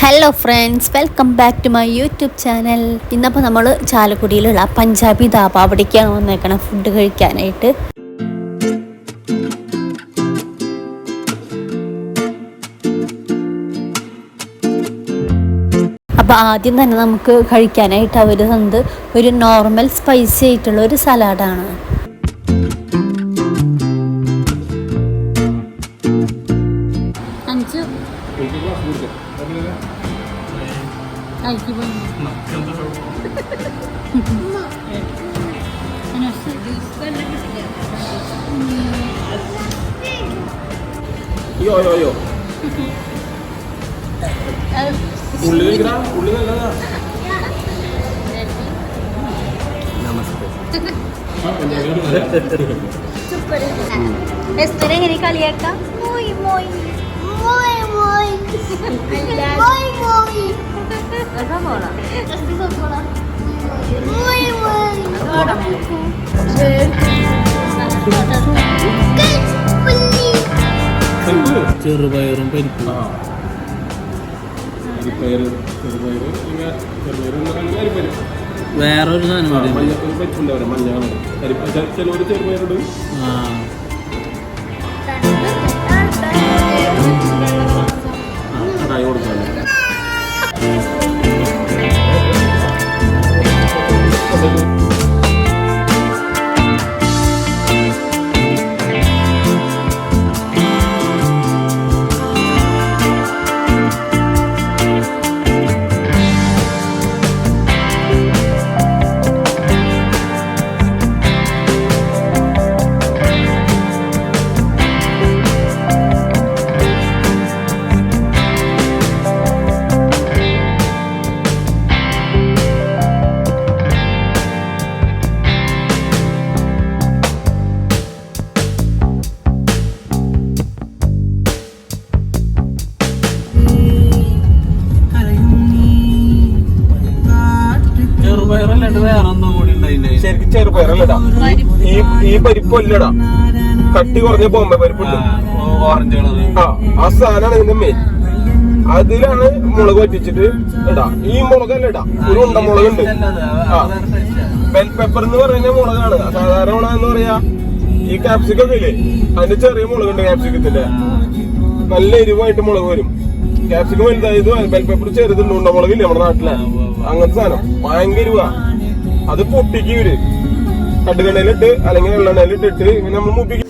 Hello friends, welcome back to my YouTube channel. ഇന്നപ്പോൾ നമ്മൾ ചാലക്കുടിയിലുള്ള പഞ്ചാബി ധാബ അവിടേക്കാണ് വന്നേക്കണം ഫുഡ് കഴിക്കാനായിട്ട്. അപ്പോൾ ആദ്യം തന്നെ നമുക്ക് കഴിക്കാനായിട്ട് അവർ തന്നത് ഒരു നോർമൽ സ്പൈസി ആയിട്ടുള്ള ഒരു സലാഡാണ്. എങ്ങനെ കളിയാക്കാം ചെറുപയറും പരിപ്പും വേറൊരു സാധനം ചെറുപയറിടും. ശരിക്കും ചെറുപയറല്ലടാ, ഈ പരിപ്പല്ലടാ, കട്ടി കുറഞ്ഞ ബോംബെ പരിപ്പുണ്ട്, ഓറഞ്ച് കളർ. ആ സാധനമാണ് ഇതിന്റെ മെയിൻ. അതിലാണ് മുളക് വറ്റിച്ചിട്ട് ഇടാ. ഈ മുളകല്ലടാ, ഒരു ഉണ്ടമുളകുണ്ട്. ബെൽ പെപ്പർ എന്ന് പറയുന്ന മുളകാണ്. സാധാരണ മുളക് എന്ന് പറയാ ഈ ക്യാപ്സിക്കം ഇല്ലേ, അതിന്റെ ചെറിയ മുളകുണ്ട്. ക്യാപ്സിക്കത്തിന്റെ നല്ല എരിവായിട്ട് മുളക് വരും. ക്യാപ്സിക്കം വലുതായത് ബെൽ പെപ്പർ ചെറുതുണ്ട്, ഉണ്ടമുളകില്ലേ നമ്മുടെ നാട്ടിലെ, അങ്ങനത്തെ സാധനം ഭയങ്കര എരിവാ. അത് പൊട്ടിക്ക് ഇവര് കടുകെണ്ണയിലിട്ട് അല്ലെങ്കിൽ വെള്ളെണ്ണയിലിട്ടിട്ട് ഇങ്ങനെ നമ്മൾ മൂപ്പിക്കും.